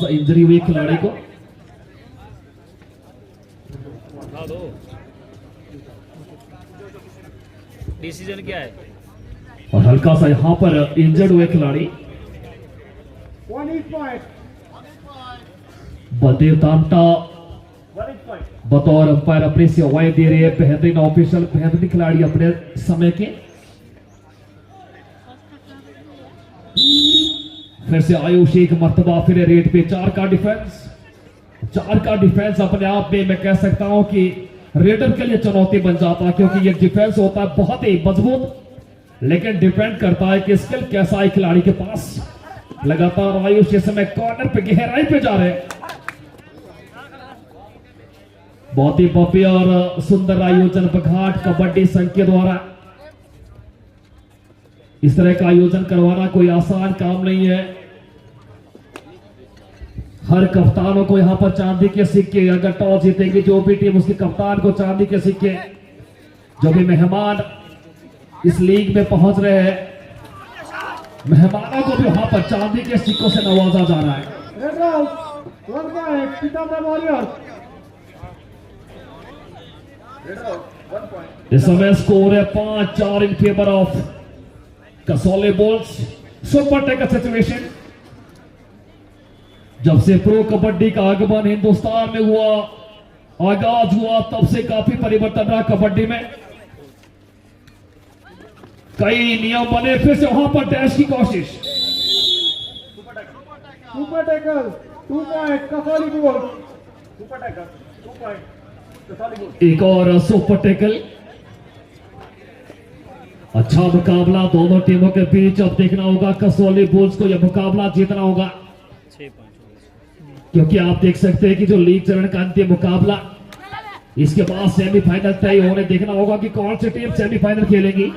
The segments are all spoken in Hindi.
सा इंजरी हुई खिलाड़ी को। डिसीजन क्या है? और हल्का सा यहां पर इंजर्ड हुए खिलाड़ी बलदेव तामटा बतौर अंपायर अपनी सेवाएं दे रहे हैं। बेहतरीन ऑफिशियल, बेहतरीन खिलाड़ी अपने समय के। फिर से आयुष एक मर्तबा फिर रेड पे 4 का डिफेंस। 4 का डिफेंस अपने आप में मैं कह सकता हूं कि रेडर के लिए चुनौती बन जाता है, क्योंकि ये डिफेंस होता है बहुत ही मजबूत, लेकिन डिपेंड करता है कि स्किल कैसा है खिलाड़ी के पास। लगातार आयुष इस समय कॉर्नर पे गहराई पे जा रहे हैं। बहुत ही भव्य और सुंदर आयोजन बघाट कबड्डी संघ के द्वारा। इस तरह का आयोजन करवाना कोई आसान काम नहीं है। हर कप्तानों को यहां पर चांदी के सिक्के, अगर टॉस जीतेगी जो भी टीम उसके कप्तान को चांदी के सिक्के, जो भी मेहमान इस लीग में पहुंच रहे हैं मेहमानों को भी वहां पर चांदी के सिक्कों से नवाजा जा रहा है। इस समय स्कोर है 5-4 इन favour of Kasauli bulls. Super taker situation. जब से प्रो कबड्डी का आगमन हिंदुस्तान में हुआ, आगाज हुआ, तब से काफी परिवर्तन रहा कबड्डी में। कई नियम बने, फिर से वहां पर डैश की कोशिश। Super tackle 2 point Kasauli bulls. Super tackle 2 point Kasauli bulls. एक और सुपर टैकल। अच्छा मुकाबला दोनों टीमों के बीच। अब देखना होगा कसौली बुल्स को यह मुकाबला जीतना होगा, क्योंकि आप देख सकते हैं कि जो लीग चरण का अंतिम मुकाबला, इसके बाद सेमीफाइनल तय होने। देखना होगा कि कौन सी टीम सेमीफाइनल खेलेगी।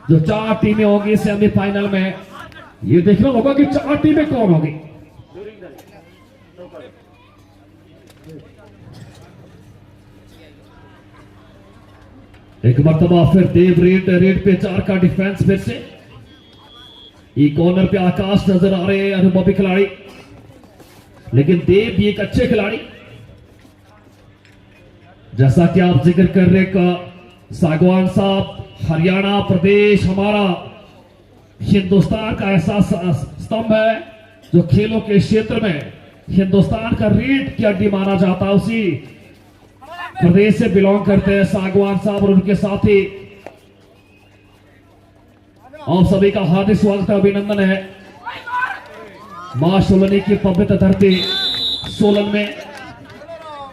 जो 4 टीमें होंगी सेमीफाइनल में, ये देखना होगा कि 4 टीमें कौन होगी। एक मरतबा फिर देव रेड पे 4 का डिफेंस। फिर से ये कॉर्नर पे आकाश नजर आ रहे हैं, अनुभवी खिलाड़ी, लेकिन देव भी एक अच्छे खिलाड़ी। जैसा कि आप जिक्र कर रहे का सागवान साहब, हरियाणा प्रदेश हमारा हिंदुस्तान का ऐसा स्तंभ है जो खेलों के क्षेत्र में हिंदुस्तान का रीढ़ की हड्डी माना जाता है। उसी प्रदेश से बिलोंग करते हैं सागवान साहब और उनके साथी। आप सभी का हार्दिक स्वागत है, अभिनंदन है मां सोलनी की पवित्र धरती सोलन में।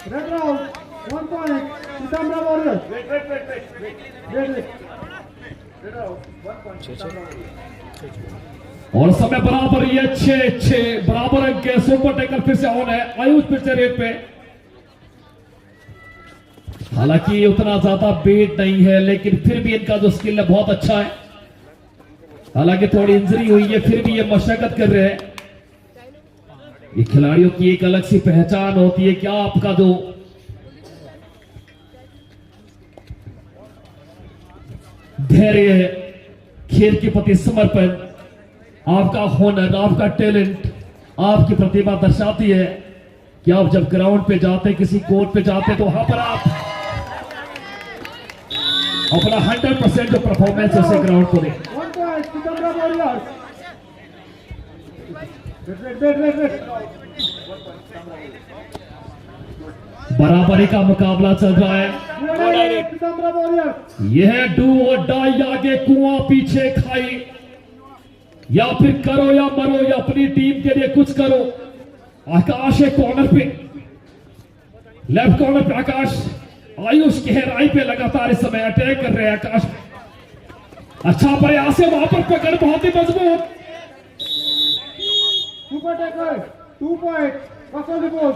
Red round 1 point Sitamarhi warriors. Red round 1 point. और समय बराबर, ये 6-6 बराबर अंक के। सुपर टैकल फिर से ऑन है। आयुष फिर से रेड पे। हालांकि उतना ज्यादा बेट नहीं है, लेकिन फिर भी इनका जो स्किल है बहुत अच्छा है। हालांकि थोड़ी इंजरी हुई है, फिर भी ये मशक्कत कर रहे हैं। ये खिलाड़ियों की एक अलग सी पहचान होती है। क्या आपका जो धैर्य है, खेल के प्रति समर्पण, आपका हुनर, आपका टैलेंट, आपकी प्रतिभा दर्शाती है कि आप जब ग्राउंड पे जाते, किसी कोर्ट पे जाते, तो वहां पर आप अपना 100% जो परफॉर्मेंस है उसे ग्राउंड को दें। 1 पॉइंट सीतामढ़ी वॉरियर्स। बराबरी का मुकाबला चल रहा है। यह डू और डाई, आगे कुआं पीछे खाई। या फिर करो या मरो, या अपनी टीम के लिए कुछ करो। आकाश है कॉर्नर पे, लेफ्ट कॉर्नर पे आकाश। आयुष गहराई पे लगातार इस समय अटैक कर रहे हैं आकाश। अच्छा प्रयास है, वहां पर पकड़ बहुत ही मजबूत। Super tackle 2 point Kasauli bulls.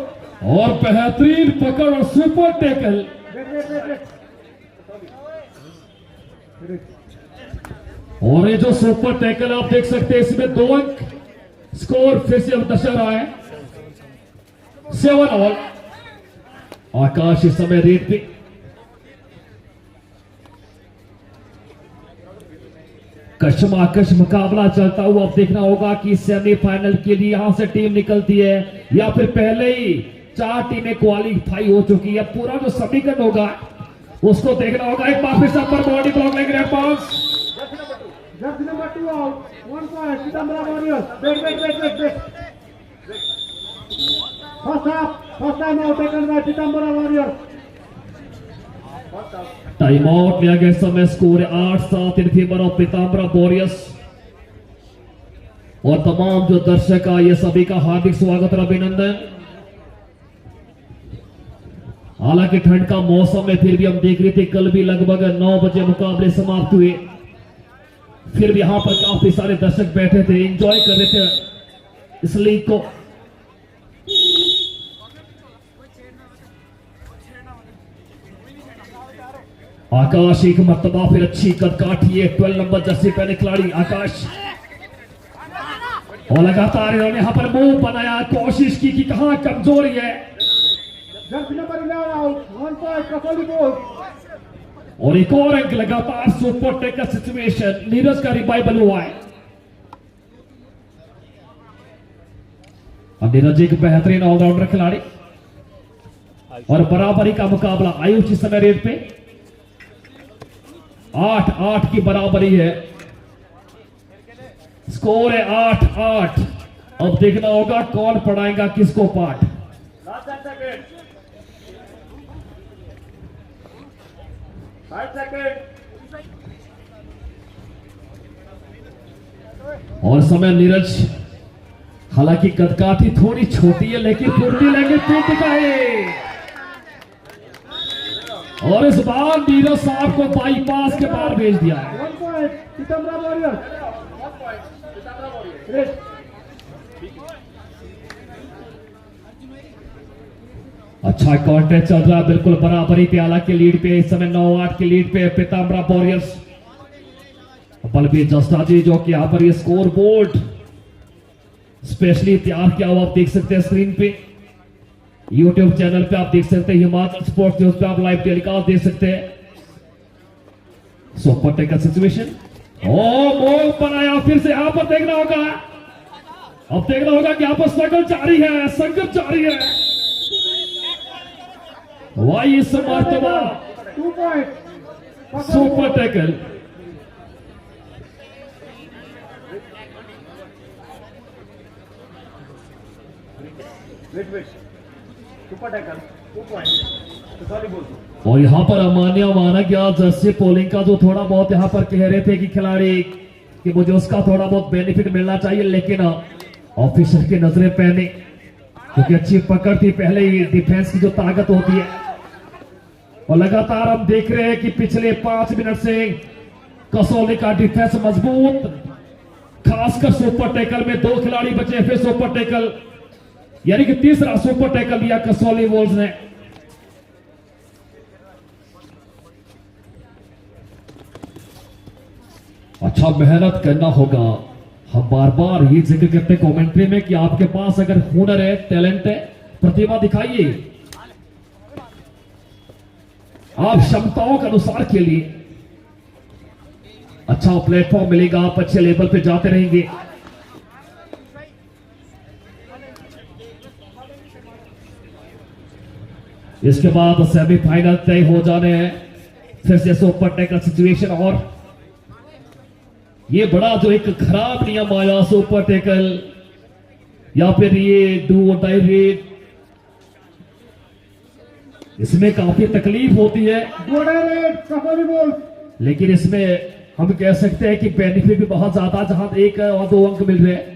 और बेहतरीन पकड़ और सुपर टैकल। और ये जो सुपर टैकल आप देख सकते हैं, इसमें 2 अंक। स्कोर फिर से अब दर्शा रहा है 7 ऑल। आकाश इस समय रेड पे। कशमकश मुकाबला चलता हुआ अब देखना होगा कि सेमीफाइनल के लिए यहां से टीम निकलती है या फिर पहले ही 4 टीमें क्वालिफाई हो चुकी है। पूरा जो समीकरण होगा उसको देखना होगा। एक बार फिर से पर बॉडी ब्लॉक लेंगे red pass. Jersey number 2 out. 1 point. Pitambara Warriors. Wait. First time out taken by Pitambara Warriors. Time out लिया गया। समय स्कोर है 8-7 इन फेवर ऑफ पीताम्बरा वॉरियर्स। और तमाम जो दर्शक आए ये सभी का हार्दिक स्वागत और अभिनंदन। हालांकि ठंड का मौसम है फिर भी हम देख रहे थे कल भी लगभग 9 बजे मुकाबले समाप्त हुए, फिर भी यहां पर काफी सारे दर्शक बैठे थे, एंजॉय कर रहे थे इस लीग को। आकाश एक मर्तबा फिर अच्छी कदकाठी है। 12 नंबर जर्सी पहने खिलाड़ी आकाश, और लगातार इन्होंने यहां पर मुंह बनाया, कोशिश की कि कहां कमजोरी है। Jersey number 11 out. 1 point. Kasoli Bulls. और एक और अंक लगातार सुपर टेकर सिचुएशन। नीरज का रिवाइवल हुआ है। अब नीरज एक बेहतरीन ऑलराउंडर खिलाड़ी और बराबरी का मुकाबला आयुष इस समय रेट पे 8-8 की बराबरी है। स्कोर है 8-8। अब देखना होगा कौन पढ़ाएगा किसको पाठ। Last 10 seconds. 5 seconds. और समय नीरज, हालांकि कदकाठी थोड़ी छोटी है लेकिन फुर्ती लगे पीठ दिखाए। और इस बार नीरज साहब को बाईपास के बाहर भेज दिया है। 1 point. Pitambara Warriors. 1 point. Pitambara Warriors. अच्छा कॉन्टेस्ट चल रहा है, बिल्कुल बराबरी पे। हालांकि लीड पे इस समय 9-8 की लीड पे पीताम्बरा वॉरियर्स। बलबीर जस्टा जी जो कि यहाँ पर ये स्कोर बोर्ड स्पेशली तैयार किया हुआ आप देख सकते हैं स्क्रीन पे। यूट्यूब चैनल पे आप देख सकते हैं, हिमाचल स्पोर्ट्स न्यूज पे आप लाइव टेलीकास्ट देख सकते हैं। सुपर टेकर सिचुएशन, ओ मोल बनाया फिर से। यहां पर देखना होगा, अब देखना होगा कि यहां पर स्ट्रगल जारी है, संघर्ष जारी है। वाई इस मर्तबा 2 point. Super taker. Wait. Super tackle. 2 points. Kasoli Bulls. और यहाँ पर अमान्य माना गया जर्सी पोलिंग का, जो थोड़ा बहुत यहाँ पर कह रहे थे कि खिलाड़ी कि मुझे उसका थोड़ा बहुत बेनिफिट मिलना चाहिए, लेकिन ऑफिसर की नजरें पहने क्योंकि अच्छी पकड़ थी पहले ही। डिफेंस की जो ताकत होती है, और लगातार हम देख रहे हैं कि पिछले 5 मिनट से कसौली का डिफेंस मजबूत, खासकर सुपर टैकल में 2 खिलाड़ी बचे, फिर सुपर टैकल यानी कि तीसरा सुपर टैकल लिया कसौली वॉल्स ने। अच्छा मेहनत करना होगा। हम बार बार ये जिक्र करते कमेंट्री में कि आपके पास अगर हुनर है, टैलेंट है, प्रतिभा दिखाइए। आप क्षमताओं के अनुसार खेलिए, अच्छा प्लेटफॉर्म मिलेगा, आप अच्छे लेवल पे जाते रहेंगे। इसके बाद सेमीफाइनल तय हो जाने हैं, फिर से सुपर टेकर सिचुएशन। और ये बड़ा जो एक खराब नियम आया सुपर टेकल या फिर ये डू और डाई रेट, इसमें काफी तकलीफ होती है, Kasoli Bulls. लेकिन इसमें हम कह सकते हैं कि बेनिफिट भी बहुत ज्यादा, जहां 1 और 2 अंक मिल रहे हैं।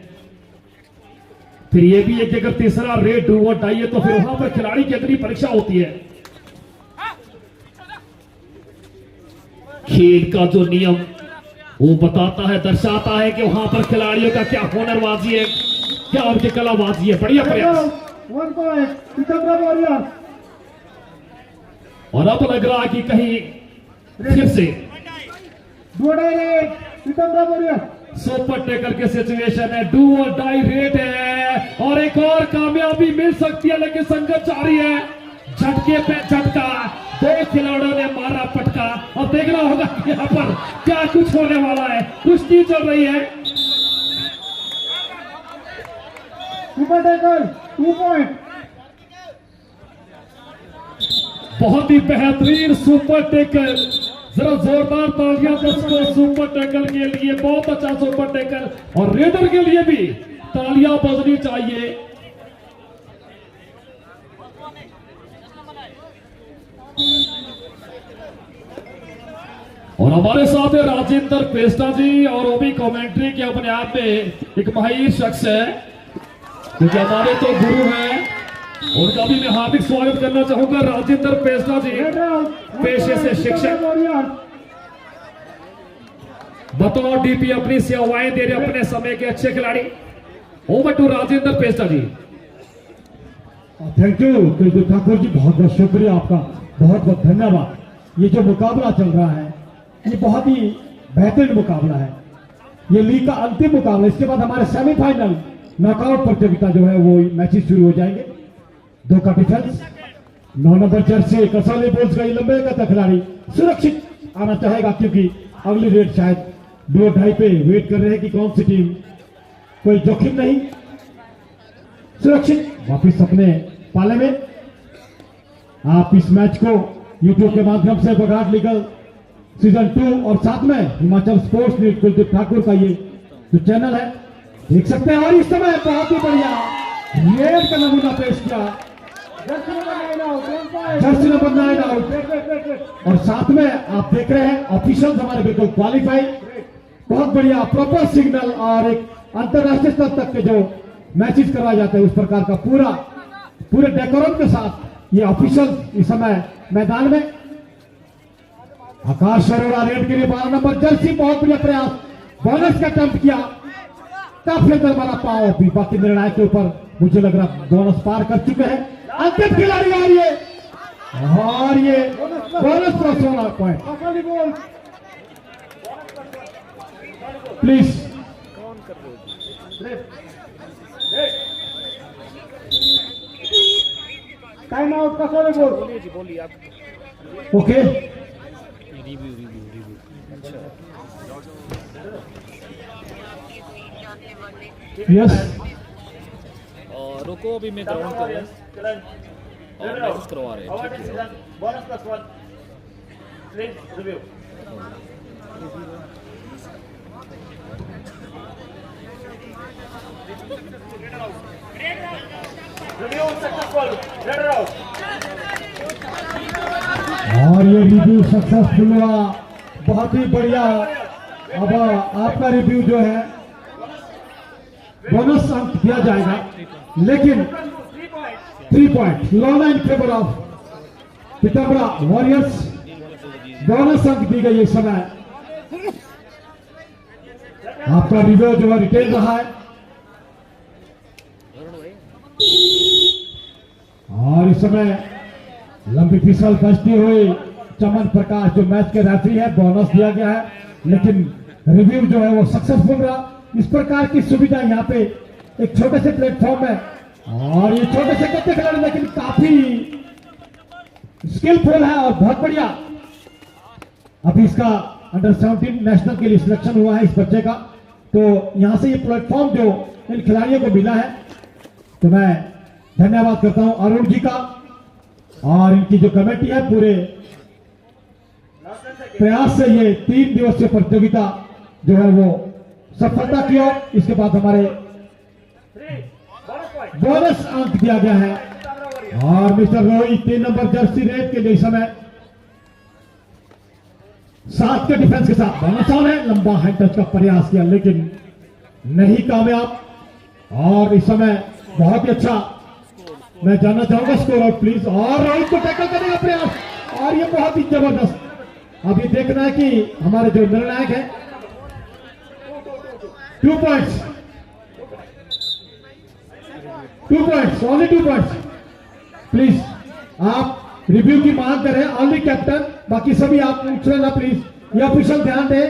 फिर ये भी है कि अगर तीसरा रेट डू और डाई है तो फिर वहां पर खिलाड़ी की अगली परीक्षा होती है। खेल का जो नियम वो बताता है, दर्शाता है कि वहां पर खिलाड़ियों का क्या हुनरबाजी है, क्या उनकी कलाबाजी है। बढ़िया प्रयास। 1 point. Pitambara Warriors. और अब लग रहा है कि कहीं फिर से Pitambara Warriors. सुपर टेकर के सिचुएशन है, डू और डाई रेट है और एक और कामयाबी मिल सकती है, लेकिन संघर्ष जारी है। झटके पे झटका, दो खिलाड़ियों ने मारा पटका। अब देखना होगा कि यहाँ पर क्या कुछ होने वाला है। कुश्ती चल रही है। Super tackle 2 point. बहुत ही बेहतरीन सुपर टैकल। जरा जोरदार तालियां दोस्तों सुपर टैकल के लिए। बहुत अच्छा सुपर टैकल। और रेडर के लिए भी तालियां बजनी चाहिए। और हमारे साथ है राजेंद्र पेस्टा जी। और वो भी कमेंट्री के अपने आप में एक माहिर शख्स है, क्योंकि हमारे तो गुरु हैं। उनका भी मैं हार्दिक स्वागत करना चाहूंगा। राजेंद्र पेस्टा जी पेशे से शिक्षक, बतौर डीपी अपनी सेवाएं दे रहे अपने समय के अच्छे खिलाड़ी। Over to Rajendra Pesta ji. Thank you Kuldeep Thakur ji, बहुत बहुत शुक्रिया आपका, बहुत बहुत धन्यवाद। ये जो मुकाबला चल रहा है ये बहुत ही बेहतरीन मुकाबला है। ये लीग का अंतिम मुकाबला। इसके बाद हमारे सेमीफाइनल नॉकआउट प्रतियोगिता जो है वो मैचेस शुरू हो जाएंगे। 2 का defence, 9 number Jersey Kasauli bulls का लंबे का खिलाड़ी सुरक्षित आना चाहेगा, क्योंकि अगली रेड शायद 2:30 पे वेट कर रहे हैं कि कौन सी टीम। कोई जोखिम नहीं, सुरक्षित वापिस अपने पाले में। आप इस मैच को यूट्यूब के माध्यम से बघाट लीगल सीजन 2 और साथ में हिमाचल स्पोर्ट्स न्यूज कुलदीप ठाकुर का ये जो चैनल है देख सकते हैं। और इस समय बहुत ही बढ़िया रेड का नमूना पेश किया, जर्सी नंबर 9 आउट। और साथ में आप देख रहे हैं ऑफिशियल्स हमारे बिल्कुल क्वालिफाई। बहुत बढ़िया प्रॉपर सिग्नल और एक अंतरराष्ट्रीय स्तर तक के जो मैचेस करवाए जाते हैं उस प्रकार का पूरे डेकोरम के साथ ये ऑफिशियल इस समय मैदान में। आकाश अरोड़ा रेड के लिए 12 नंबर जर्सी, बहुत बढ़िया प्रयास, बोनस का अटेम्प्ट किया, काफी अंदर मारा पाओ। अभी बाकी निर्णायक के ऊपर मुझे लग रहा बोनस पार कर चुके हैं। अंतिम खिलाड़ी आ रही है और ये bonus plus 1 point. Please time out Kasauli बोल। बोलिए जी, बोलिए आप। ओके, रिव्यू अच्छा। यस। और रुको, अभी मैं ग्राउंड कर रहा हूँ और मैसेज करवा रहे हैं। ठीक है। Bonus plus 1 please review. और ये रिव्यू सक्सेसफुल हुआ, बहुत ही बढ़िया। अब आपका रिव्यू जो है बोनस अंक दिया जाएगा, लेकिन 3 पॉइंट लॉन in favour of Pitambara warriors. Bonus अंक दी गई इस समय। आपका रिव्यू जो है रिटेन रहा है। और इस समय लंबी फिसल बजती हुई चमन प्रकाश जो मैच के रेफरी है, बोनस दिया गया है, लेकिन रिव्यू जो है वो सक्सेसफुल रहा। इस प्रकार की सुविधा यहाँ पे एक छोटे से प्लेटफॉर्म है और ये छोटे से कितने खिलाड़ी लेकिन काफी स्किलफुल है और बहुत बढ़िया। अभी इसका अंडर 17 नेशनल के लिए सिलेक्शन हुआ है इस बच्चे का, तो यहां से ये प्लेटफॉर्म जो इन खिलाड़ियों को मिला है, तो मैं धन्यवाद करता हूं अरुण जी का और इनकी जो कमेटी है। पूरे प्रयास से ये 3 दिवसीय प्रतियोगिता जो है वो सफलता की ओर। इसके बाद हमारे बोनस अंक दिया गया है और mister Rohit 3 number Jersey red के लिए इस समय 7 के डिफेंस के साथ बोनस ऑन है। लंबा हैंड टच का प्रयास किया लेकिन नहीं कामयाब। और इस समय बहुत ही अच्छा, मैं जानना चाहूंगा स्कोर आउट प्लीज। और रोहित को टैकल करने का प्रयास और ये बहुत ही जबरदस्त। अभी देखना है कि हमारे जो निर्णायक है 2 points, 2 points, only 2 points please. आप रिव्यू की मांग करें, ओनली कैप्टन, बाकी सभी आप पूछ लेना प्लीज। ये ऑफिशियल ध्यान दे,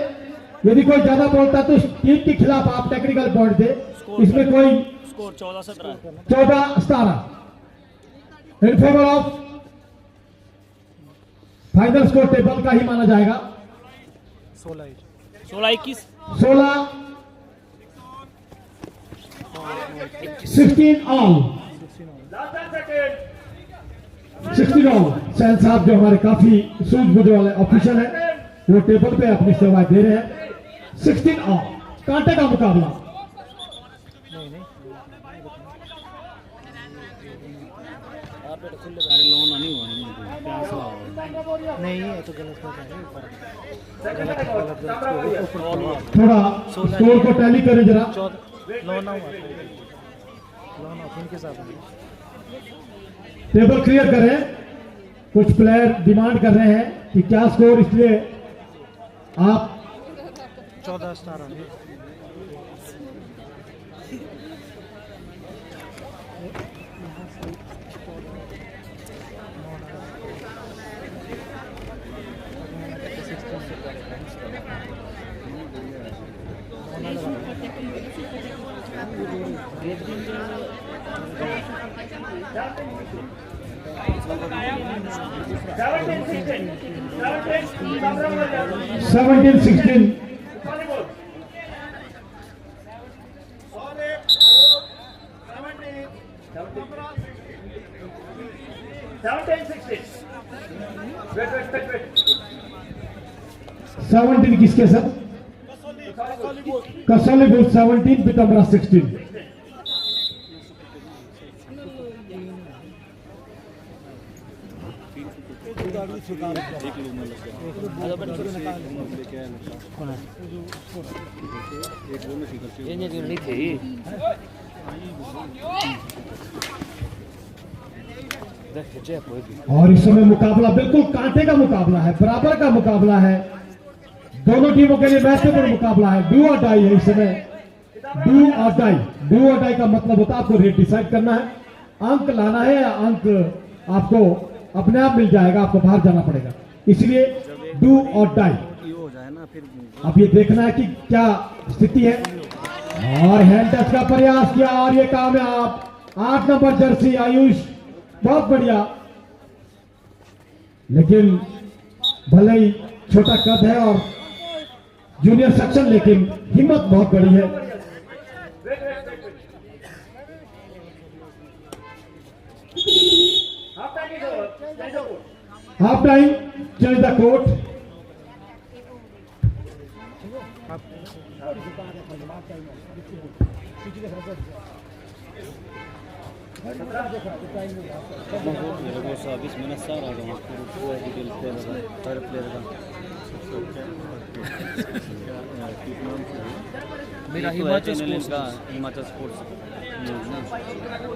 यदि कोई ज्यादा बोलता तो टीम के खिलाफ आप टेक्निकल पॉइंट दे। इसमें कोई score 14-17 14-17 in favour of final score table का ही माना जाएगा। 16-21 16 16 ऑल 16 ऑल। सैन साहब जो हमारे काफी सूझबूझ वाले ऑफिसर हैं वो टेबल पे अपनी सेवाएं दे रहे हैं। 16 ऑल कांटे का मुकाबला। नहीं ये तो गलत हो जाएगा। थोड़ा स्कोर को टैली करें जरा। लोना हुआ लोना उनके साथ टेबल क्लियर करें। कुछ प्लेयर डिमांड कर रहे हैं कि क्या स्कोर, इसलिए आप 14 स्टार आ गए। सेवनटीन 16 17 किसके सर? कसौली बुल 17 पीताम्बरा 16। नहीं थी और इस समय मुकाबला बिल्कुल कांटे का मुकाबला है, बराबर का मुकाबला है। दोनों टीमों के लिए महत्वपूर्ण मुकाबला है। डू और डाई है इस समय। डू और डाई। डू और डाई का मतलब होता है आपको रेट डिसाइड करना है, अंक लाना है या अंक आपको अपने आप मिल जाएगा, आपको बाहर जाना पड़ेगा। इसलिए डू और डाई। अब ये देखना है कि क्या स्थिति है। और हैंड टच का प्रयास किया और ये कामयाब। 8 नंबर जर्सी आयुष, बहुत बढ़िया। लेकिन भले ही छोटा कद है और जूनियर सेक्शन, लेकिन हिम्मत बहुत बड़ी है। Half time, change the court. मेरा हिमाचल स्पोर्ट्स न्यूज़ ना,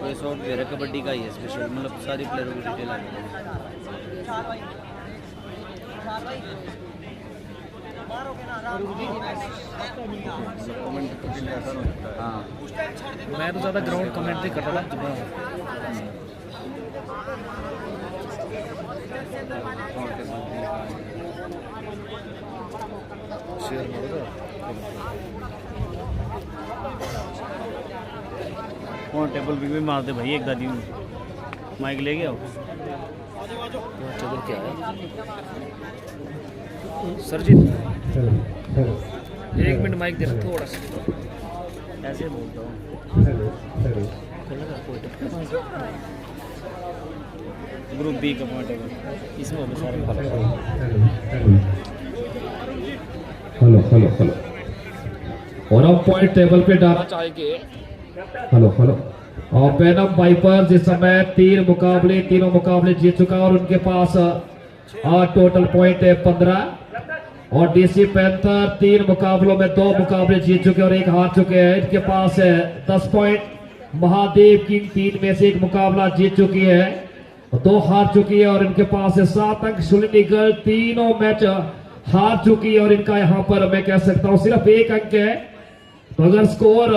ये सॉफ्टवेयर है कबड्डी का ही है स्पेशल, मतलब सारी प्लेयरों की डिटेल आ हाँ। मैं तो ज़्यादा ग्राउंड कमेंट नहीं करता था। कौन टेबल भी मार दे भाई एक दादी माइक ले गया टेबल क्या है सरजीत? एक मिनट माइक दे रहा थोड़ा सा, ऐसे बोलता हूँ। ग्रुप बी का पॉइंट टेबल इसमें होंगे सारे। Hello hello hello. और अब पॉइंट टेबल पे डालना चाहेंगे। Hello hello. और पैनम वाइपर जिस समय तीनों मुकाबले जीत चुका और उनके पास टोटल पॉइंट है 15। और डीसी पैंथर 3 मुकाबलों में 2 मुकाबले जीत चुके और 1 हार चुके हैं। इनके पास है 10 पॉइंट। महादेव किंग 3 में से 1 मुकाबला जीत चुकी है, 2 हार चुकी है और इनके पास है 7 अंक। शुलिनी गर्ल तीनों मैच हार चुकी है और इनका यहाँ पर मैं कह सकता हूँ सिर्फ 1 अंक है। तो अगर स्कोर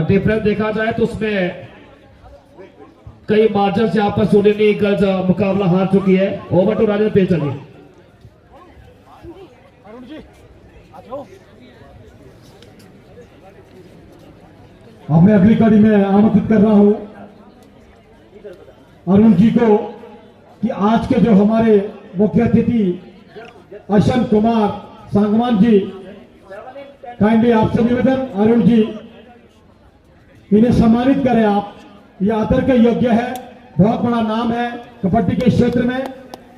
डिफरेंस देखा जाए तो उसमें कई मार्जिन से यहाँ पर शुलिनी गर्ल्स मुकाबला हार चुकी है। ओवर टू राजेंद्र पे चलिए। अब मैं अगली कड़ी में आमंत्रित कर रहा हूं अरुण जी को कि आज के जो हमारे मुख्य अतिथि अशंत कुमार सांगवान जी, काइंडली आपसे निवेदन अरुण जी इन्हें सम्मानित करें आप। ये आदर के योग्य है, बहुत बड़ा नाम है कबड्डी के क्षेत्र में।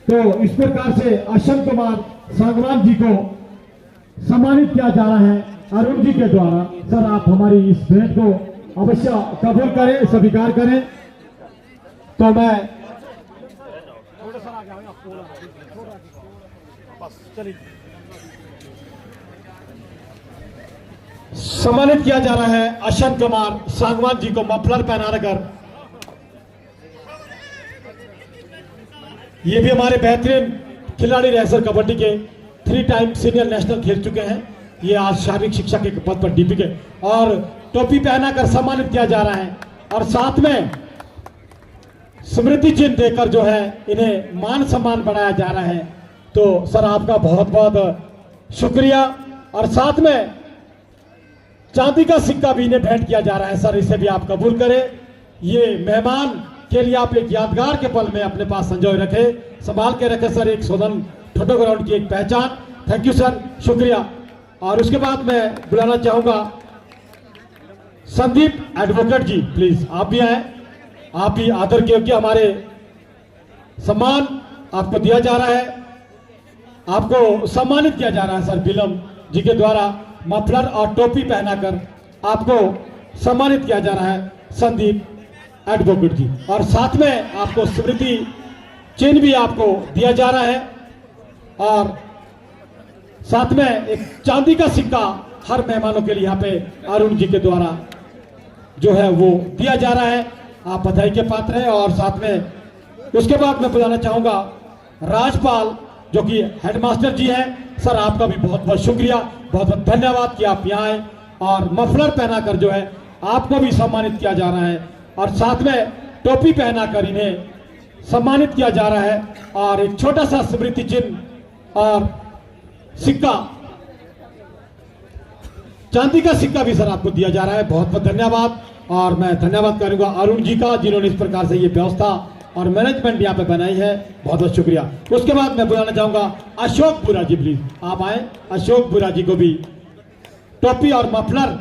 तो इस प्रकार से अशंत कुमार सांगवान जी को सम्मानित किया जा रहा है अरुण जी के द्वारा। सर आप हमारी इस भेंट को अवश्य कबूल करें, स्वीकार करें। तो मैं सम्मानित किया जा रहा है अशंत कुमार सांगवान जी को मफलर पहनाकर। ये भी हमारे बेहतरीन खिलाड़ी रहे सर, कबड्डी के 3 टाइम सीनियर नेशनल खेल चुके हैं। ये आज शारीरिक शिक्षा के पद पर डीपी के और टोपी पहनाकर सम्मानित किया जा रहा है। और साथ में स्मृति चिन्ह देकर जो है इन्हें मान सम्मान बढ़ाया जा रहा है। तो सर आपका बहुत बहुत शुक्रिया। और साथ में चांदी का सिक्का भी इन्हें भेंट किया जा रहा है सर, इसे भी आप कबूल करें। ये मेहमान के लिए आप एक यादगार के पल में अपने पास संजोए रखे, संभाल के रखे सर, एक सोलन ठोटो ग्राउंड की एक पहचान। थैंक यू सर, शुक्रिया। और उसके बाद मैं बुलाना चाहूंगा संदीप एडवोकेट जी, प्लीज आप भी आए। आप भी आदर के योग्य, हमारे सम्मान आपको दिया जा रहा है, आपको सम्मानित किया जा रहा है सर बिलम जी के द्वारा। मफलर और टोपी पहनाकर आपको सम्मानित किया जा रहा है संदीप एडवोकेट जी। और साथ में आपको स्मृति चिन्ह भी आपको दिया जा रहा है। और साथ में एक चांदी का सिक्का हर मेहमानों के लिए यहाँ पे अरुण जी के द्वारा जो है वो दिया जा रहा है। आप बधाई के पात्र हैं। और साथ में उसके बाद मैं बुलाना चाहूंगा राजपाल जो कि हेडमास्टर जी हैं। सर आपका भी बहुत बहुत शुक्रिया, बहुत बहुत धन्यवाद कि आप यहाँ आए और मफलर पहनाकर जो है आपको भी सम्मानित किया जा रहा है। और साथ में टोपी पहनाकर इन्हें सम्मानित किया जा रहा है। और एक छोटा सा स्मृति चिन्ह और सिक्का, चांदी का सिक्का भी सर आपको दिया जा रहा है। बहुत बहुत धन्यवाद। और मैं धन्यवाद करूंगा अरुण जी का, जिन्होंने इस प्रकार से ये व्यवस्था और मैनेजमेंट यहाँ पे बनाई है। बहुत बहुत शुक्रिया। उसके बाद मैं बुलाना चाहूंगा अशोक बुरा जी, प्लीज आप आए। अशोक बुरा जी को भी टोपी और मफलर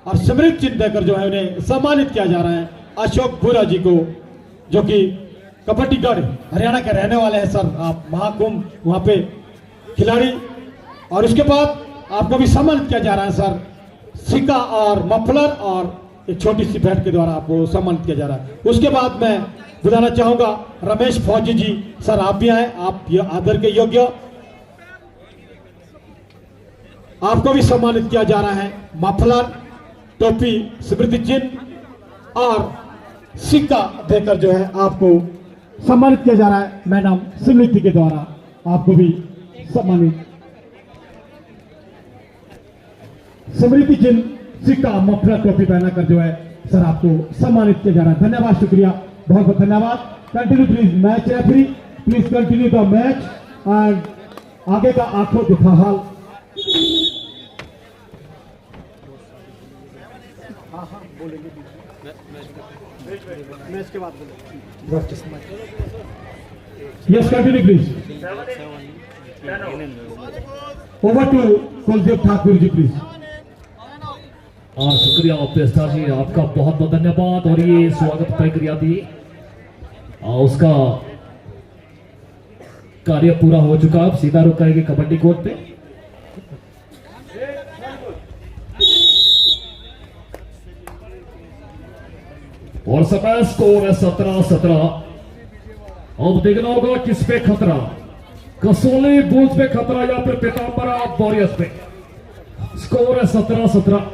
और स्मृति चिन्ह देकर जो है उन्हें सम्मानित किया जा रहा है। अशोक बुरा जी को, जो कि कबड्डीगढ़ हरियाणा के रहने वाले हैं सर, आप महाकुंभ वहां पे खिलाड़ी। और उसके बाद आपको भी सम्मानित किया जा रहा है सर, सिक्का और मफलर और एक छोटी सी भेंट के द्वारा आपको सम्मानित किया जा रहा है। उसके बाद मैं बुलाना चाहूंगा रमेश फौजी जी, सर आप भी आए, आप आदर के योग्य, आपको भी सम्मानित किया जा रहा है। मफलर, टोपी, स्मृति चिन्ह और सिक्का देकर जो है आपको सम्मानित किया जा रहा है मैडम स्मृति के द्वारा। आपको भी सम्मानित स्मृति चिन्ह, सिक्का, मफलर, टोपी पहनाकर जो है सर आपको सम्मानित किया जा रहा है। धन्यवाद, शुक्रिया, बहुत बहुत धन्यवाद। Continue please match referee, please continue the match and आगे का आंखों दिखा हाल। मैच के बाद yes continue please. Over to Kuldeep Thakur ji please. शुक्रिया पेस्टा जी, आपका बहुत बहुत धन्यवाद। और ये स्वागत प्रक्रिया थी, उसका कार्य पूरा हो चुका। अब सीधा रुक करेंगे कबड्डी कोर्ट पे। और समय स्कोर है 17-17। अब देखना होगा किस पे खतरा, कसोली बुल्स पे खतरा या फिर पीताम्बरा वॉरियर्स पे। स्कोर है 17-17।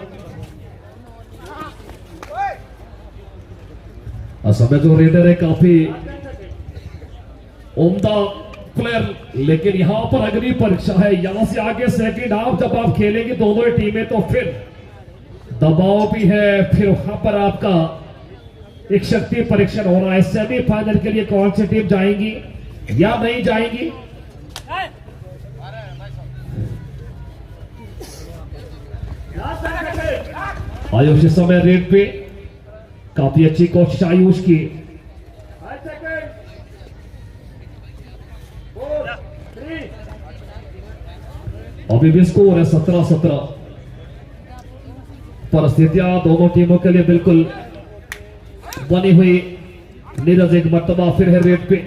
समय जो रेडर है काफी उम्दा प्लेयर, लेकिन यहां पर अग्नि परीक्षा है। यहां से आगे सेकंड हाफ जब आप खेलेंगे दोनों ही टीमें, तो फिर दबाव भी है। फिर वहां पर आपका एक शक्ति परीक्षण हो रहा है। सेमीफाइनल के लिए कौन सी टीम जाएंगी या नहीं जाएंगी। आयुष इस समय रेड पे, काफी अच्छी कोशिश आयुष की। अभी भी स्कोर है 17-17। परिस्थितियां दोनों टीमों के लिए बिल्कुल बनी हुई। नीरज एक मर्तबा फिर है रेट पे।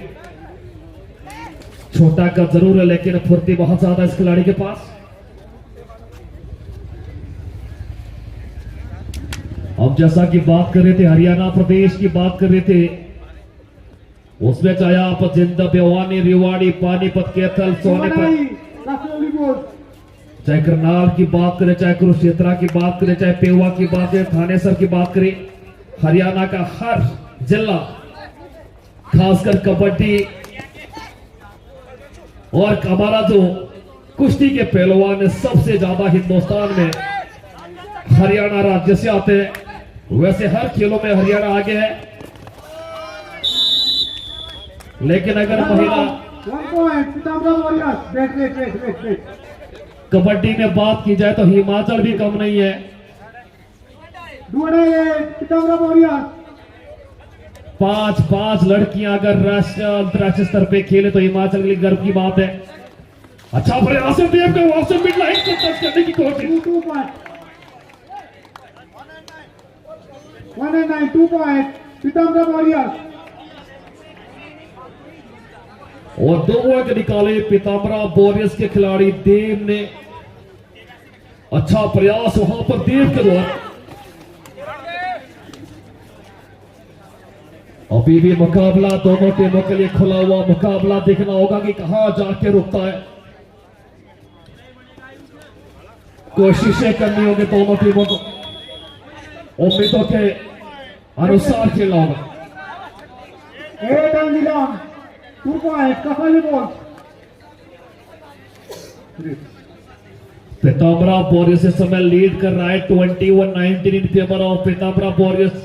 छोटा का जरूर है लेकिन फुर्ती बहुत ज्यादा इस खिलाड़ी के पास। अब जैसा कि बात कर रहे थे, हरियाणा प्रदेश की बात कर रहे थे, उसमें चाहे आप जिंद, भिवानी, रेवाड़ी, पानीपत, कैथल, सोनीपत, चाहे करनाल की बात करें, चाहे कुरुक्षेत्र की बात करें, चाहे पेवा की बात करें, थानेसर की बात करें, हरियाणा का हर जिला खासकर कबड्डी और हमारा जो कुश्ती के पहलवान है सबसे ज्यादा हिंदुस्तान में हरियाणा राज्य से आते हैं। वैसे हर खेलों में हरियाणा आगे है, लेकिन अगर महिला कबड्डी में बात की जाए तो हिमाचल भी कम नहीं है। 5 लड़कियां अगर राष्ट्रीय अंतर्राष्ट्रीय स्तर पे खेले तो हिमाचल के लिए गर्व की बात है। अच्छा प्रयास है देव का, वापस मिड लाइन को टच करने की कोशिश। 192 पॉइंट पीताम्बरा वॉरियर्स। और 2 अंक निकाले पीताम्बरा वॉरियर्स के खिलाड़ी देव ने। अच्छा प्रयास वहां पर देव के द्वारा। अभी भी मुकाबला दोनों टीमों के लिए खुला हुआ मुकाबला। देखना होगा कि कहां जाके रुकता है। कोशिशें करनी होगी दोनों टीमों को, उम्मीदों के अनुसार खेलना होगा। 2 point Kafali ball. Pitambara warriors इस समय लीड कर रहा है 21-19 इन फेवर ऑफ पीताम्बरा वॉरियर्स।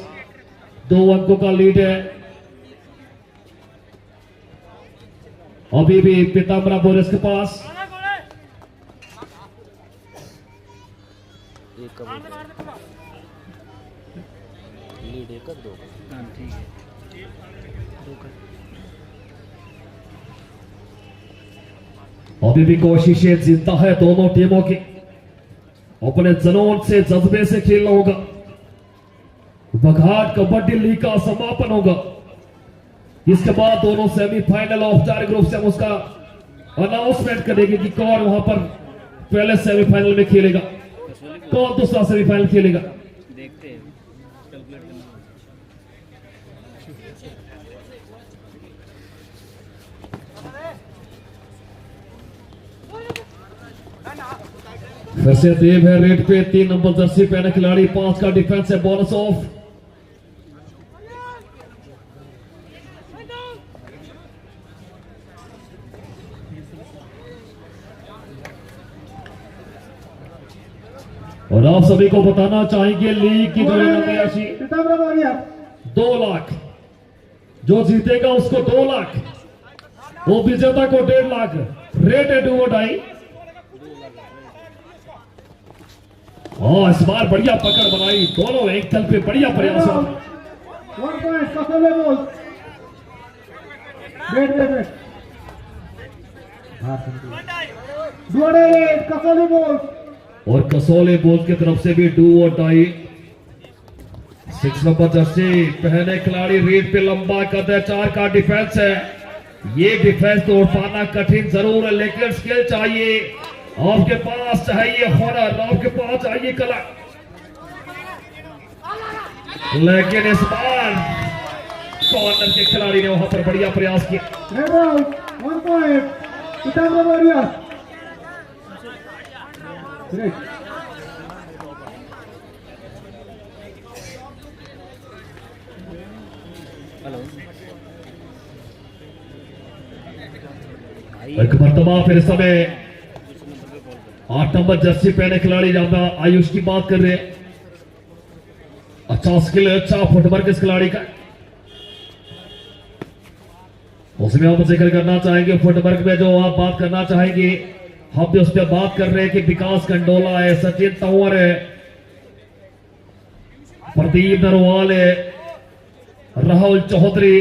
2 अंकों का लीड है अभी भी पीताम्बरा वॉरियर्स के पास। लीड 1-2। हाँ ठीक है। अभी भी कोशिशें जिंदा है दोनों टीमों की। अपने जुनून से जज्बे से खेलना होगा। बघाट कबड्डी लीग का समापन होगा। इसके बाद दोनों सेमीफाइनल औपचारिक रूप से हम उसका अनाउंसमेंट करेंगे कि कौन वहां पर पहले सेमीफाइनल में खेलेगा, कौन दूसरा सेमीफाइनल खेलेगा। देखते हैं, कैलकुलेट करना। फिर से देव है रेड पे। 3 नंबर जर्सी पहने खिलाड़ी। 5 का डिफेंस है। Bonus of. और आप सभी को बताना चाहेंगे लीग की जो राशि 2 लाख। जो जीतेगा उसको 2 लाख, वो विजेता को 1.5 लाख। रेट है 2 और 2.5। इस बार बढ़िया पकड़ बनाई दोनों एंकल पे। बढ़िया प्रयास। 1 point Kafali ball. Wait 2 Kafali ball. और कसौले बोल की तरफ से भी 2 और 2.5। 6 नंबर जर्सी पहने खिलाड़ी रेड पे लंबा कद है। 4 का डिफेंस है। ये डिफेंस तोड़ पाना कठिन जरूर है, लेकिन स्किल चाहिए। आपके पास चाहिए हुनर, आपके पास चाहिए कला। लेकिन इस बार कॉर्नर के खिलाड़ी ने वहां पर बढ़िया प्रयास किया। 1 पॉइंट पीताम्बरा वॉरियर्स। हेलो। एक मरतबा फिर समय 8 नंबर जर्सी पहने खिलाड़ी जहां आयुष की बात कर रहे हैं। अच्छा स्किल, अच्छा फुटवर्क इस खिलाड़ी का। उसमें हम जिक्र करना चाहेंगे फुटवर्क में जो आप बात करना चाहेंगे, हम भी उस पर बात कर रहे हैं कि विकास कंडोला है, सचिन तंवर है, प्रदीप नरवाल है, राहुल चौधरी।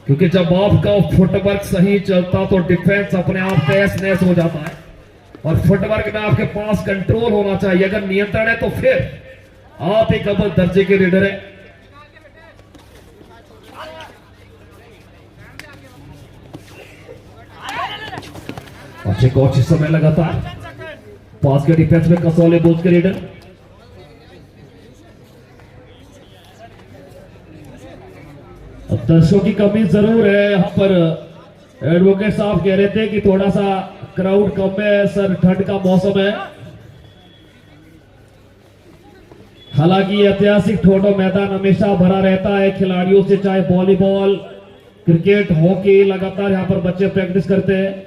क्योंकि जब आपका फुटवर्क सही चलता तो डिफेंस अपने आप तहस नहस हो जाता है, और फुटवर्क में आपके पास कंट्रोल होना चाहिए। अगर नियंत्रण है तो फिर आप एक अव्वल दर्जे के रीडर है। अच्छे कोच इस समय लगातार पास के डिफेंस में कसौले बोझ के रीडर। अब दर्शकों की कमी जरूर है यहाँ पर। एडवोकेट साहब कह रहे थे कि थोड़ा सा क्राउड कम है सर, ठंड का मौसम है। हालांकि ऐतिहासिक ठोडो मैदान हमेशा भरा रहता है खिलाड़ियों से, चाहे वॉलीबॉल, क्रिकेट, हॉकी, लगातार यहाँ पर बच्चे प्रैक्टिस करते हैं।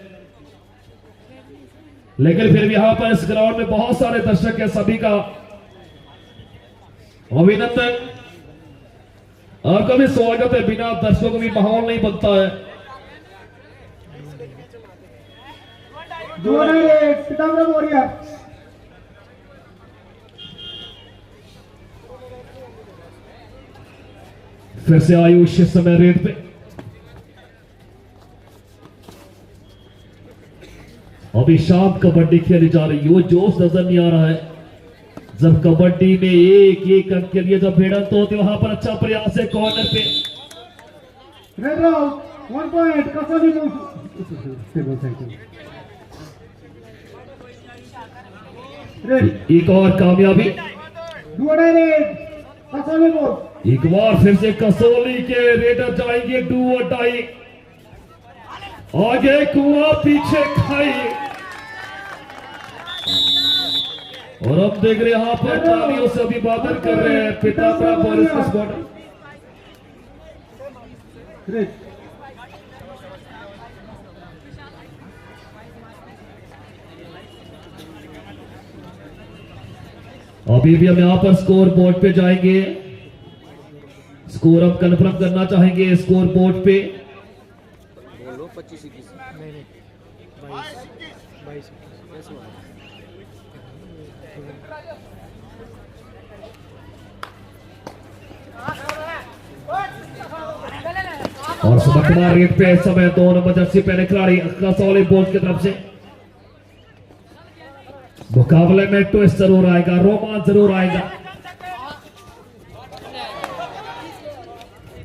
लेकिन फिर भी यहाँ पर इस ग्राउंड में बहुत सारे दर्शक हैं, सभी का अभिनंदन और कभी स्वागत है। बिना दर्शकों को भी माहौल नहीं बनता है। फिर से आयुष इस समय रेड पे। अभी शाम कबड्डी खेली जा रही है, वो जोश नजर नहीं आ रहा है। जब कबड्डी में एक एक अंक के लिए जब भिड़ंत होती वहां पर अच्छा प्रयास है कॉर्नर पे। एक और कामयाबी, एक बार फिर से कसौली के रेडर जाएंगे डू और डाई। आगे कुआं पीछे खाई, और अब देख रहे यहां पर तालियों से अभिवादन कर रहे हैं पिताम्बरा पुलिस स्क्वाड। अभी भी हम यहां पर स्कोर बोर्ड पे जाएंगे। स्कोर हम कन्फर्म करना चाहेंगे स्कोर बोर्ड पे। 25-21 नहीं 22 कैसे हुआ? और वर्तमान रेट पे इस समय 2 नंबर जर्सी पहले खिलाड़ी कसौली बोर्ड की तरफ से। मुकाबले में ट्विस्ट जरूर आएगा, रोमांच जरूर आएगा,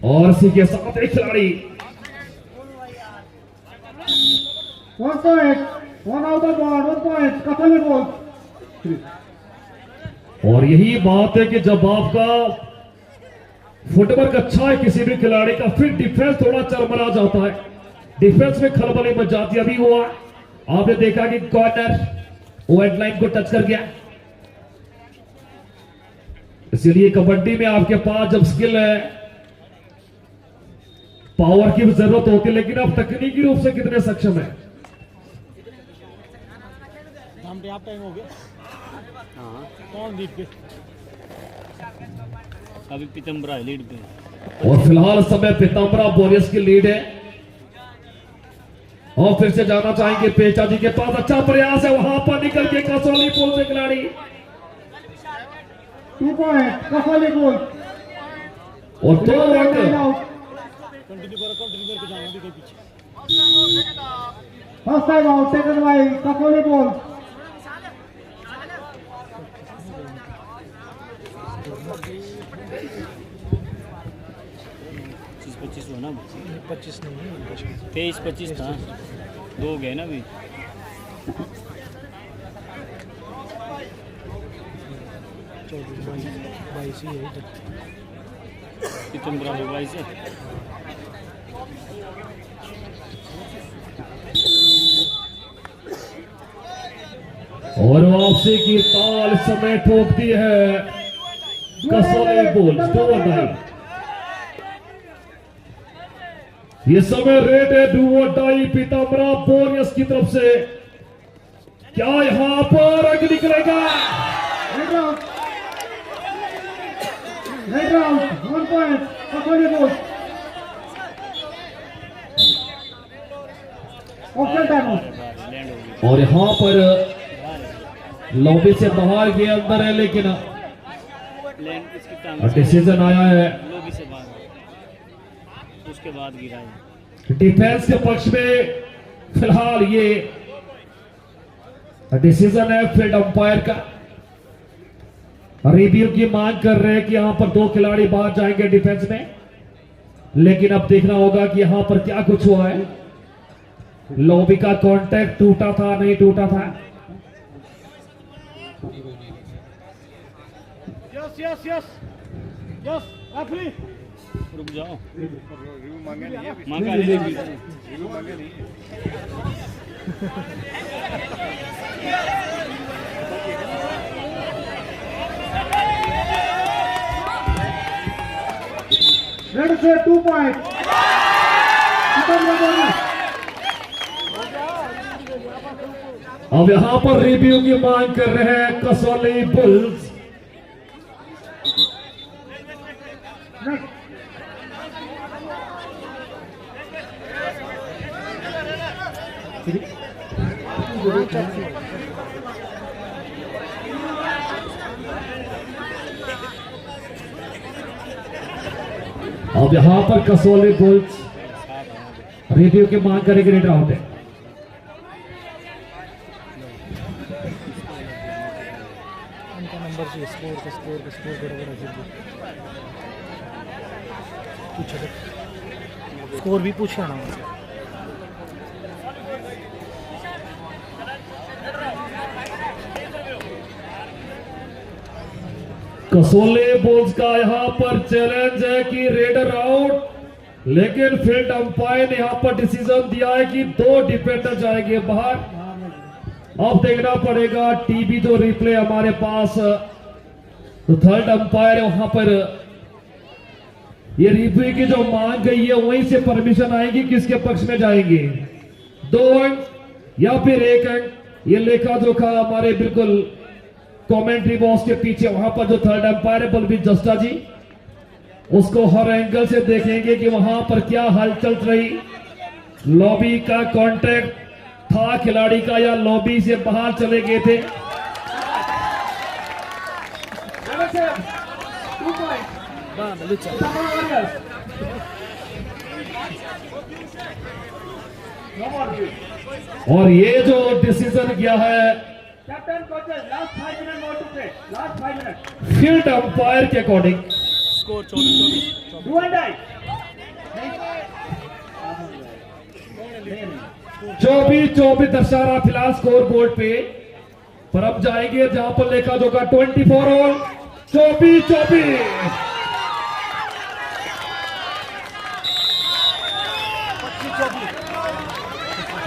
और इसी के साथ एक खिलाड़ी 1 point, 1 out of board, 1 point, Kasauli board. और यही बात है कि जब आपका फुटवर्क अच्छा है किसी भी खिलाड़ी का, फिर डिफेंस थोड़ा चरमरा जाता है, डिफेंस में खलबली मच जाती है। अभी हुआ, आपने देखा कि कॉर्नर वो हेडलाइन को टच कर गया। इसलिए कबड्डी में आपके पास जब स्किल है, पावर की भी जरूरत होती है, लेकिन आप तकनीकी रूप से कितने सक्षम है। आप टाइम हो गया। हाँ कौन जीत गए? अभी पीतम्बरा लीड पे, और फिलहाल समय पीताम्बरा वॉरियर्स की लीड है। और फिर से जाना चाहेंगे पेचा जी के पास, अच्छा प्रयास है वहां पर निकल के कसौली पुल से खिलाड़ी 2 point, कसौली बोर्ड। और 2 अंक। कंटिन्यू करके जाना भी पीछे। First time out taken by Kasauli board. 25 हुआ ना, 25 नहीं है, 23-25 था, 2 गए ना अभी। 22 ही है। पीतम्बरा 22 है। और वापसी की ताल समय ठोकती है कसौली बोल 2 डाई। ये समय रेड है डू और डाई पीताम्बरा वॉरियर्स की तरफ से। क्या यहां पर अंक निकलेगा? Right round, 1 point, Kasauli board. Option time out. Land हो गई, और यहां पर लॉबी से बाहर गए, अंदर है, लेकिन लैंड इसकी टांग से डिसीजन आया है लोबी से बाहर। उसके बाद गिरा है। डिफेंस के पक्ष में फिलहाल ये डिसीजन है फील्ड अंपायर का। रिव्यू की मांग कर रहे हैं कि यहां पर 2 खिलाड़ी बाहर जाएंगे डिफेंस में, लेकिन अब देखना होगा कि यहां पर क्या कुछ हुआ है। लॉबी का कांटेक्ट टूटा था नहीं टूटा था। Yes yes yes yes referee रुक जाओ, मांगा नहीं। रेड से 2 पॉइंट। अब यहां पर रिव्यू की मांग कर रहे हैं कसौली बुल्स। अब यहां पर कसौली बुल्स रिव्यू की मांग करेंगे। रेड राउंड है। उनका नंबर चाहिए, स्कोर बराबर है। पूछो स्कोर भी पूछना ना उनसे। कसौली बुल्स का यहां पर चैलेंज है कि रेडर आउट, लेकिन फील्ड अंपायर ने यहां पर डिसीजन दिया है कि 2 डिफेंडर जाएंगे बाहर। अब देखना पड़ेगा टीवी जो रिप्ले हमारे पास, तो थर्ड अंपायर वहां पर ये रिव्यू की जो मांग गई है वहीं से परमिशन आएगी किसके पक्ष में जाएंगे, 2 अंक या फिर 1 अंक। ये लेखा जोखा हमारे बिल्कुल कमेंट्री बॉक्स के पीछे वहां पर जो थर्ड अंपायर है बलबीर जस्टा जी, उसको हर एंगल से देखेंगे कि वहां पर क्या हलचल रही। लॉबी का कॉन्ट्रैक्ट था खिलाड़ी का या लॉबी से बाहर चले गए थे। और ये जो डिसीजन किया है फील्ड अंपायर के अकॉर्डिंग, स्कोर 24-24। 24-24 दर्शा रहा फिलहाल स्कोर बोर्ड पे। पर अब जाएंगे जहां पर लेखा जोखा 24 ऑल 24-24।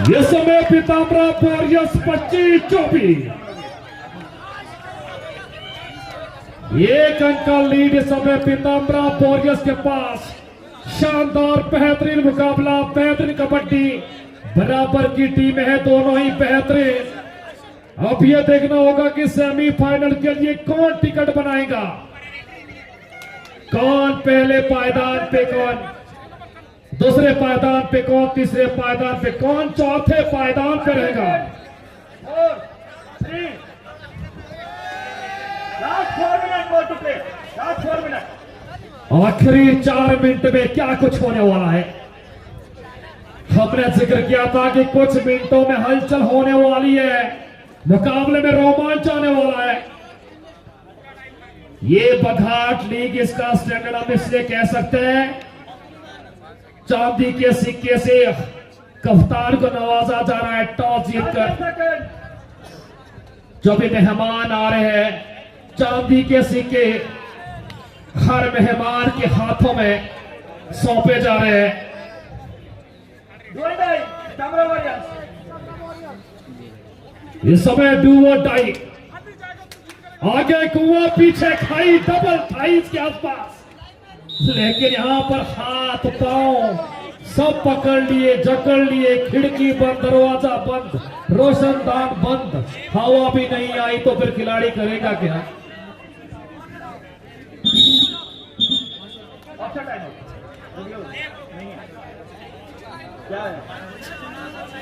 ये समय पीताम्बरा वॉरियर्स 25-24। 1 अंक का लीड इस समय पीताम्बरा वॉरियर्स के पास। शानदार बेहतरीन मुकाबला, बेहतरीन कबड्डी, बराबर की टीम है, दोनों ही बेहतरीन। अब यह देखना होगा कि सेमीफाइनल के लिए कौन टिकट बनाएगा, कौन पहले पायदान पे, कौन दूसरे पायदान पे, कौन तीसरे पायदान पे, कौन चौथे पायदान पे रहेगा। 4 3 last 4 minute goal to play, last 4 minute. आखिरी 4 मिनट में क्या कुछ होने वाला है। हमने जिक्र किया था कि कुछ मिनटों में हलचल होने वाली है, मुकाबले में रोमांच आने वाला है। ये बघाट लीग इसका स्टैंडर्ड हम इसलिए कह सकते हैं, चांदी के सिक्के से कप्तान को नवाजा जा रहा है टॉस जीतकर। जो भी मेहमान आ रहे हैं, चांदी के सिक्के हर मेहमान के हाथों में सौंपे जा रहे हैं। इस समय डू और डाई, आगे कुआं पीछे खाई, डबल थाइस के आसपास, लेकिन यहां पर हाथ पांव सब पकड़ लिए, जकड़ लिए। खिड़की बंद, दरवाजा बंद, रोशनदान बंद, हवा भी नहीं आई तो फिर खिलाड़ी करेगा क्या।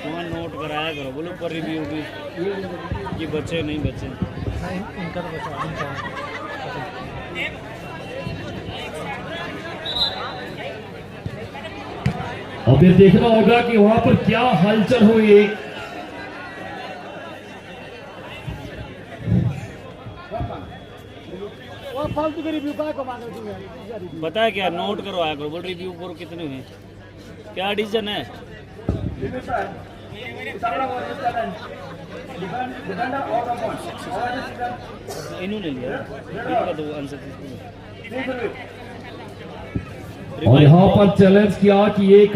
वहाँ नोट कराया करो, बोलो पर रिव्यू भी कि बचे नहीं बचे। इनका तो बचा, इनका अब ये देखना होगा कि वहां पर क्या हलचल हुई। वो फालतू के रिव्यू का मांग रही है। पता है क्या, नोट करवाया करो, बोल रिव्यू करो कितने हुए, क्या डिसीजन है। इन्होंने लिया, इनका दो आंसर। और यहाँ पर चैलेंज किया कि एक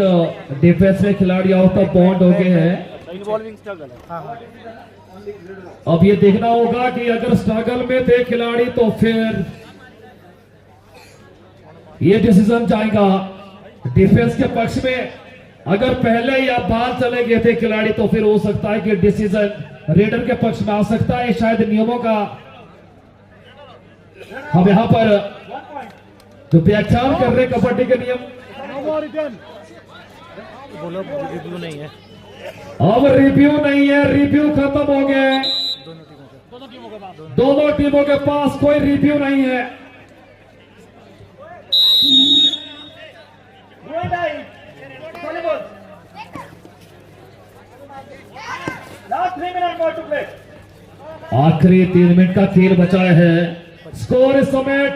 डिफेंस में खिलाड़ी आउट ऑफ बाउंड हो गए हैं। इन्वॉल्विंग स्ट्रगल है। हाँ हाँ अब ये देखना होगा कि अगर स्ट्रगल में थे खिलाड़ी तो फिर ये डिसीजन जाएगा डिफेंस के पक्ष में। अगर पहले या बाद चले गए थे खिलाड़ी तो फिर हो सकता है कि डिसीजन रेडर के पक्ष में आ सकता है। शायद नियमों का हम यहाँ पर जो व्याख्यान कर रहे कबड्डी के नियम, बोलो रिव्यू नहीं है। अब रिव्यू नहीं है, रिव्यू खत्म हो गए। दोनों टीमों के पास कोई रिव्यू नहीं है। आखिरी 3 मिनट का खेल बचा है। स्कोर इस समय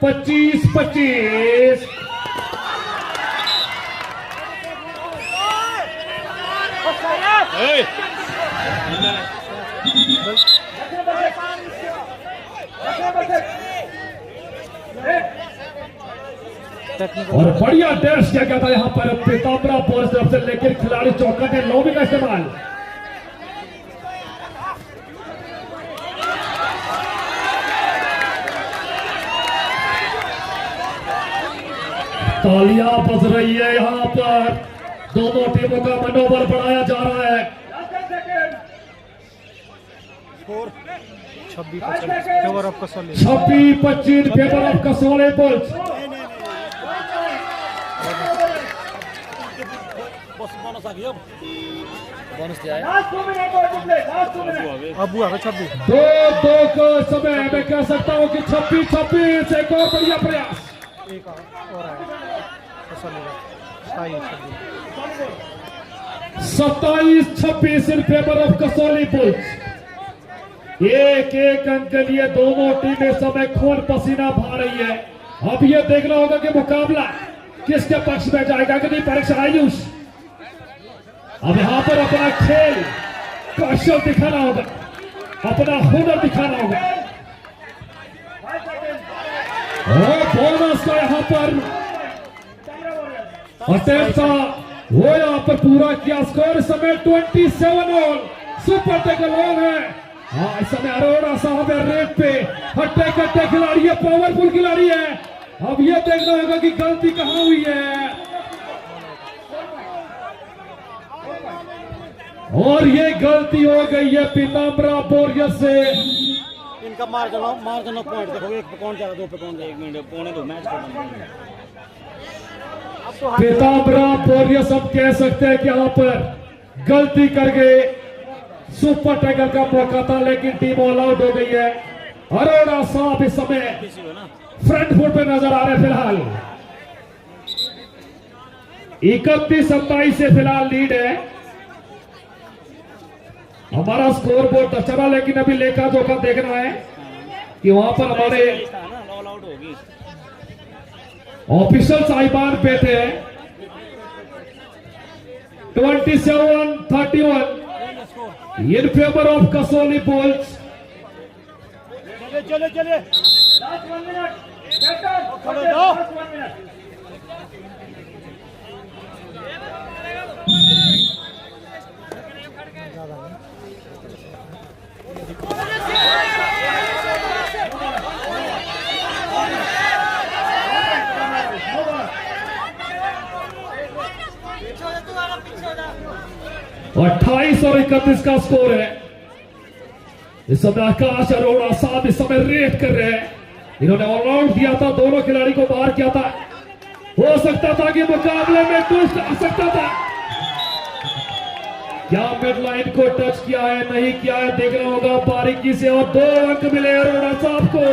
25-25। और बढ़िया डैश किया गया था यहाँ पर पीताम्बरा बोर्ड तरफ से, लेकिन खिलाड़ी चौका ने लॉबी का इस्तेमाल। तालियां बज रही है यहाँ पर, दोनों टीमों का मनोबल बढ़ाया जा रहा है। 26-25 favour of Kasauli. 26-25 favour of Kasauli bulls. Bonus दिया है। अब हुआ 26। 2-2 का समय मैं कह सकता हूँ कि 26-26 एक और बढ़िया प्रयास। एक और है कसौली का 27-26 इन फेवर ऑफ कसौली बुल्स। एक एक अंक के लिए दोनों टीमें इस समय खून पसीना बहा रही है। अब ये देखना होगा कि मुकाबला किसके पक्ष में जाएगा कि नहीं। परीक्षा आयुष अब यहाँ पर अपना खेल कौशल दिखाना होगा, अपना हुनर दिखाना होगा। और बोनस का यहाँ पर अटेम्प्ट था, वो यहाँ पर पूरा किया। स्कोर इस समय 27 ऑल। सुपर टेकल ऑल है। हाँ, इस समय अरोड़ा साहब है रेट पे। हट्टे कट्टे खिलाड़ी है, पावरफुल खिलाड़ी है। अब ये देखना होगा कि गलती कहां हुई है। और ये गलती हो गई है पीताम्बरा बोरियर से। इनका मार्जिन ऑफ पॉइंट देखो, 1 पे कौन जा रहा है, 2 पे कौन जा रहा है, 1 मिनट पौने 2 मैच खत्म। पीताम्बरा बोरियर सब कह सकते हैं कि यहाँ पर गलती कर गए। सुपर टाइगर का मौका था लेकिन टीम ऑल आउट हो गई है। अरोड़ा साहब इस समय फ्रंट फुट पे नजर आ रहे फिलहाल। 31-27 से फिलहाल लीड है। हमारा स्कोर बोर्ड चला, लेकिन अभी लेखा जोखा देखना है कि वहां पर हमारे ऑल आउट होगी। ऑफिशियल साहिबान पे थे। 27-31 in favor of Kasauli bulls. चले चले लास्ट 1 मिनट खड़े जाओ। और 28 और 31 का स्कोर है। इस समय आकाश अरोड़ा साहब इस समय रेट कर रहे हैं। इन्होंने ऑल आउट दिया था, दोनों खिलाड़ी को बाहर किया था। हो सकता था कि मुकाबले में ट्विस्ट आ सकता था। क्या मिड लाइन को टच किया है, नहीं किया है, देखना होगा बारीकी से। और 2 अंक मिले अरोड़ा साहब को।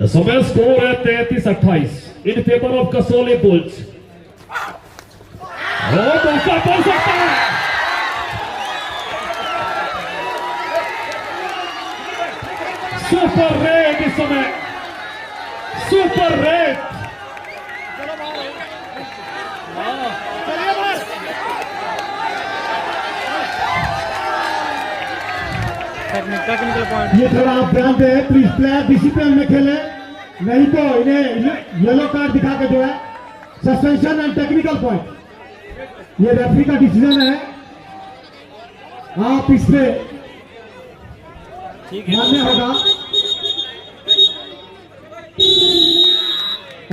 समय स्कोर है 33-28 इन फेवर ऑफ कसोले बुल्स। मौका बन सकता है। सुपर रेड इस समय, सुपर रेड। Technical point. ये थोड़ा आप ध्यान दें प्लीज, प्लेयर डिसिप्लिन में खेले, नहीं तो इन्हें येलो कार्ड दिखा के जो है सस्पेंशन एंड टेक्निकल पॉइंट। ये रेफरी का डिसीजन है, आप इस पे मानना होगा।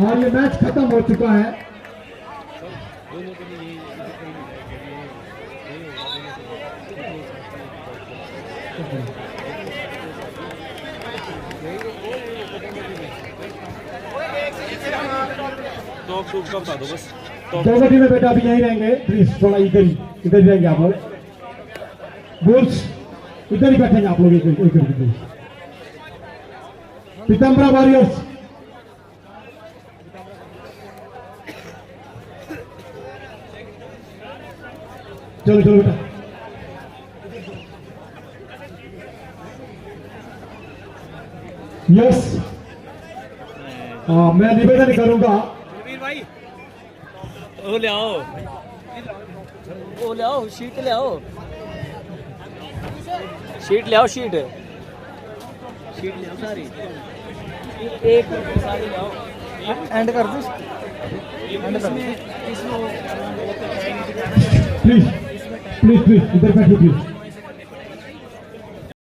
और ये मैच खत्म हो चुका है। तो कब बता दो बस। तो दो गति में बेटा अभी यहीं रहेंगे प्लीज, थोड़ा इधर ही रहेंगे आप लोग। बुल्स इधर ही बैठेंगे आप लोग, इधर पीतम्बरा वॉरियर्स। चलो चलो बेटा। यस, मैं निवेदन करूंगा, भाई ओ ले आओ, शीट ले आओ, शीट ले आओ, शीट ले आओ सारी, एक सारी ले आओ। एंड कर दो, एंड कर दो। प्लीज प्लीज प्लीज इधर बैठिए प्लीज।